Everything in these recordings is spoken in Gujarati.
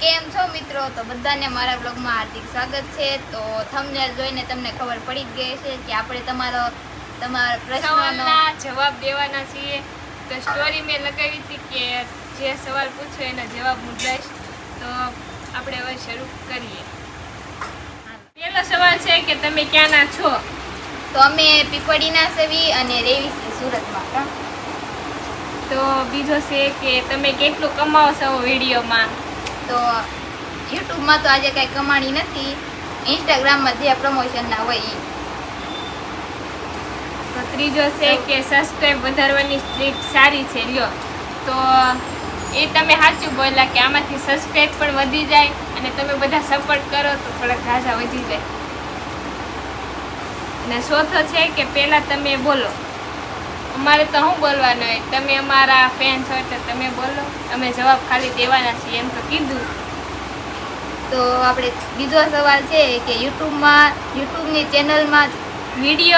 કેમ છો મિત્રો? તો બધાને મારા બ્લોગમાં હાર્દિક સ્વાગત છે। તો થંબનેલ જોઈને તમને ખબર પડી જ ગઈ છે કે આપણે તમારા પ્રશ્નનો જવાબ દેવાના છીએ। તો સ્ટોરી મેં લગાવી હતી કે જે સવાલ પૂછો એના જવાબ હું દઈશ। તો આપણે હવે શરૂ કરીએ। પહેલો સવાલ છે કે તમે ક્યાંના છો? તો અમે પીપળીના સેવી અને રેવી સુરતમાં। તો બીજો છે કે તમે કેટલું કમાવો છો વિડીયોમાં? તો યુટ્યુબમાં તો આજે કાંઈ કમાણી નથી, ઇન્સ્ટાગ્રામમાં જે પ્રમોશનના હોય એ। તો ત્રીજો છે કે સબસ્ક્રાઈબ વધારવાની ટ્રીક સારી છે લ્યો। તો એ તમે સાચું બોલ્યા કે આમાંથી સબસ્ક્રાઈબ પણ વધી જાય અને તમે બધા સપોર્ટ કરો તો થોડાક ઘાસા વધી જાય। અને ચોથો છે કે પહેલાં તમે બોલો। અમારે તો શું બોલવાનું હોય, તમે અમારા ફેન છો એટલે તમે બોલો, અમે જવાબ ખાલી દેવાના છીએ એમ તો કીધું। તો આપણે બીજો સવાલ છે કે યુટ્યુબની ચેનલમાં वीडियो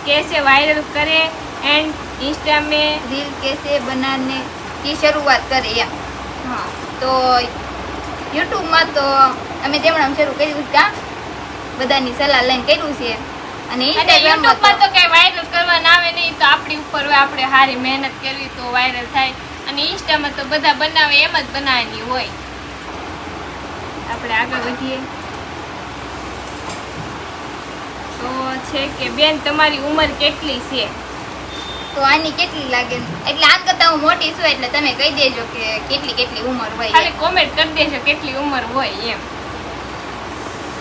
कैसे वायरल करें एंड इंस्टा में रील कैसे बनाने की શરૂઆત કરીએ। हाँ તો યુટ્યુબમાં તો અમે તેમણે શરૂ કર્યું ત્યાં બધાની સલાહ લઈને કર્યું છે। અને ઇન્સ્ટાગ્રામમાં તો કઈ વાયરલ કરવાના આવે નહીં, તો આપણી ઉપર હોય, આપણે સારી મહેનત કરવી તો વાયરલ થાય। અને ઇન્સ્ટામાં તો બધા બનાવે એમ જ બનાવવાની હોય। આપણે આગળ વધીએ। તો છે કે બેન તમારી ઉંમર કેટલી છે? તો આની કેટલી લાગે, એટલે આમ કરતા હું મોટી છું એટલે તમે કહી દેજો કે કેટલી ઉંમર હોય। ખાલી કોમેન્ટ કરી દેજો કેટલી ઉંમર હોય એમ।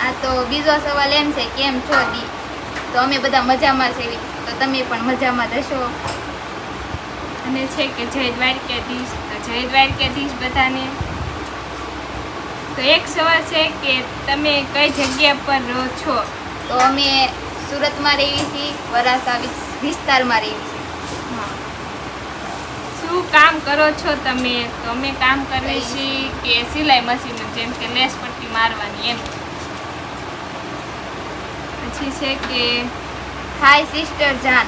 આ તો બીજો સવાલ એમ છે કેમ છો દી? તો અમે બધા મજામાં છે, તો તમે પણ મજામાં જશો। અને છે કે જય દ્વારકાધીશ, તો જય દ્વારકાધીશ બધાને। તો એક સવાલ છે કે તમે કઈ જગ્યા પર રહો છો? તો અમે સુરતમાં રહીએ છીએ, વરાસા વિસ્તારમાં રહીએ છીએ। હા, શું કામ કરો છો તમે? તો અમે કામ કરીએ છીએ કે સિલાઈ મશીન, જેમ કે લેસ પટ્ટી મારવાની એમ। પછી છે કે હાય સિસ્ટર જાન,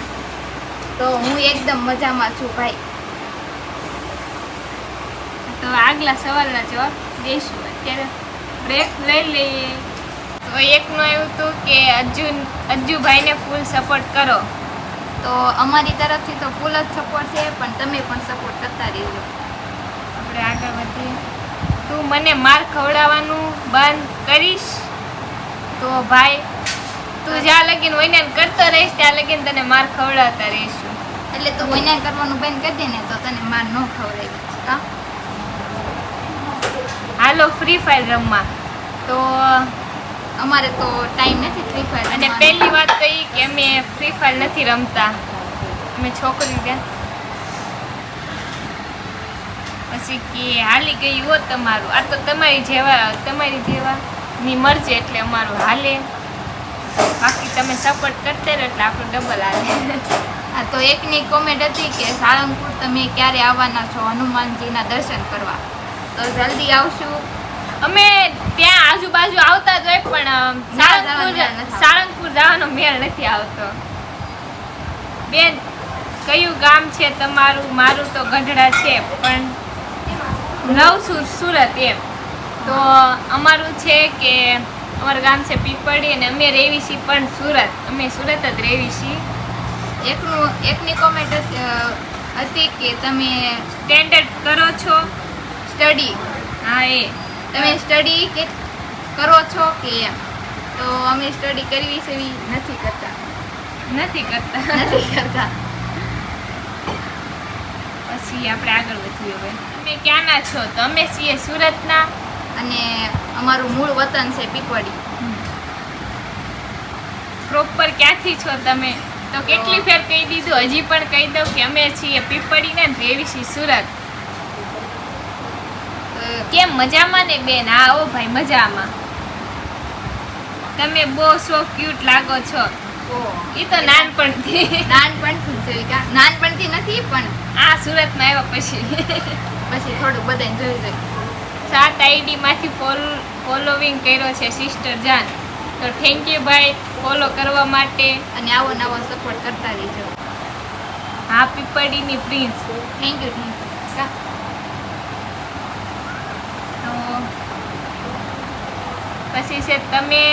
તો હું એકદમ મજામાં છું ભાઈ। તો આગલા સવાલના જવાબ દઈશું। અત્યારે બ્રેક લઈ લઈએ। તો એકનું એવું હતું કે અજ્જુભાઈને ફૂલ સપોર્ટ કરો। તો અમારી તરફથી તો ફૂલ જ સપોર્ટ છે, પણ તમે પણ સપોર્ટ કરતા રહેજો। આપણે આગળ વધીએ। તું મને માર ખવડાવવાનું બંધ કરીશ? તો ભાઈ તું જ્યાં લગીન વૈનાન કરતો રહીશ ત્યાં લગીન તને માર ખવડાવતા રહીશું। એટલે તું વૈનાન કરવાનું બંધ કરી દે ને તો તને માર ન ખવડાવી। હાલો ફ્રી ફાયર રમવા। તો અમારે તો ટાઈમ નથી ફ્રી ફાયર। અને પહેલી વાત તો એ કે અમે ફ્રી ફાયર નથી રમતા, અમે છોકરી ગયા। પછી કે હાલી ગઈ હો તમારું, આ તો તમારી જેવાની મરજી એટલે અમારું હાલે, બાકી તમે સપોર્ટ કરતા રહો એટલે આપણું ડબલ હાલે। આ તો એકની કોમેન્ટ હતી કે સાળંગપુર તમે ક્યારે આવવાના છો હનુમાનજીના દર્શન કરવા? તો જલ્દી આવશું। અમે ત્યાં આજુબાજુ આવતા જ હોય, પણ સાળંગપુર જવાનો મેળ નથી આવતો। બેન કયું ગામ છે તમારું? મારું તો ગઢડા છે, પણ રહું છું સુરત એમ। તો અમારું છે કે અમારું ગામ છે પીપળી અને અમે રહેવી છીએ પણ સુરત, અમે સુરત જ રહેવી છીએ। એકની કોમેન્ટ હતી કે તમે સ્ટેન્ડર્ડ કરો છો? સ્ટડી, હા એ તમે સ્ટડી કે કરો છો કે એમ? તો અમે સ્ટડી કરવી છે નથી કરતા। પછી આપણે આગળ વધીએ। હવે તમે ક્યાંના છો? તો અમે છીએ સુરતના, અને અમારું મૂળ વતન છે પીપળી। પ્રોપર ક્યાંથી છો તમે? તો કેટલી ફેર કહી દીધું, હજી પણ કહી દઉં કે અમે છીએ પીપળીના ને રહેવી છીએ સુરત। કેમ મજામાં ને બેન? હા ઓ ભાઈ મજામાં। તમે બહુ સો ક્યુટ લાગો છો। એ તો નાનપણથી નથી, પણ આ સુરતમાં આવ્યા પછી થોડું બધાને જોઈ 7 આઈડી માંથી ફોલોવિંગ કર્યો છે સિસ્ટર જાન। તો થેન્ક યુ ભાઈ ફોલો કરવા માટે, અને આવો નવો સપોર્ટ કરતા રહેજો। હા પીપળીની પ્રિન્સ, થેન્ક યુ। તો પછી છે તમે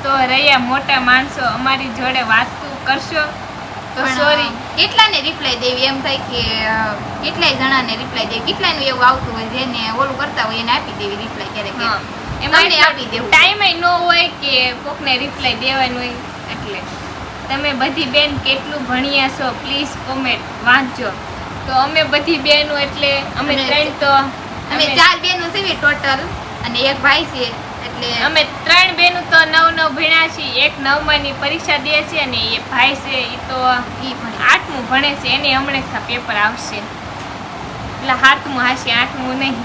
તો રહ્યા મોટા માણસો, અમારી જોડે વાત કરશો તો પણ, સોરી. કેટલાને રિપ્લાય દેવી એમ થાય કે કેટલાય જણાને રિપ્લાય દેવી, કેટલાયનું એવું આવતું હોય જેને ઓલું કરતા હોય એને આપી દેવી રિપ્લાય ક્યારેક એમાં તમને આપી દેવું. ટાઈમ ન હોય કે કોકને રિપ્લાય દેવાનું હોય. એટલે તમે બધી બેન કેટલું ભણ્યા છો પ્લીઝ કોમેન્ટ વાંચજો. તો અમે બધી બેનો એટલે અમે અને 3 તો અમે 4 બેનો છે ટોટલ અને એક ભાઈ છે, એટલે અમે 3 બેનો તો 9 ભણ્યા છીએ. એક 9માની પરીક્ષા દે છે અને એ ભાઈ છે એ તો ઈ ભણે. 8મું ભણે છે. એને હમણાં પેપર આવશે એટલે 7મું હશે, 8મું નહીં.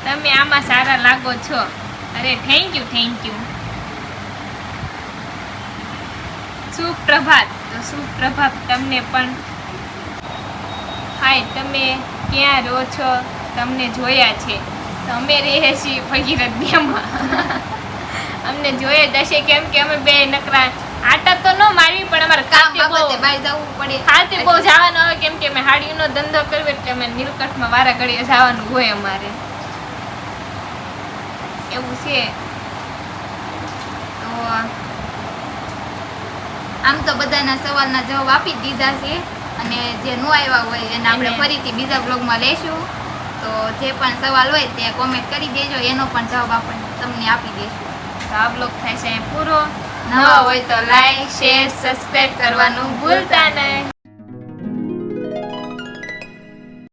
તમે આમાં સારા લાગો છો. અરે થેન્ક યુ. સુપ્રભાત. તો સુપ્રભાત તમને પણ. હાય, તમે ક્યાં રહો છો? તમને જોયા છે. તો અમે રહીએ છીએ ભગીરથ બેમાં. અમને જોયા જ હશે કેમ કે અમે બે નકરા આટા તો ન મારવી પણ અમારે કામ ખાતે બાબતે બહુ બહાર જવું પડે. ખાતે બહુ જવાનું હોય કેમ કે અમે હાડીનો ધંધો કરવો એટલે અમે નીલકંઠમાં વારા ઘડીએ જવાનું હોય અમારે. એવું છે. તો આમ તો બધાના સવાલના જવાબ આપી જ દીધા છે અને જે ન આવ્યા હોય એને આપણે ફરીથી બીજા બ્લોગમાં લેશું. તો જે પણ સવાલ હોય તે કોમેન્ટ કરી દેજો, એનો પણ જવાબ આપણે તમને આપી દઈશું. તો આ બ્લોગ થાય છે પૂરો. નવા હોય તો લાઈક, શેર, સબસ્ક્રાઇબ કરવાનું ભૂલતા નહીં.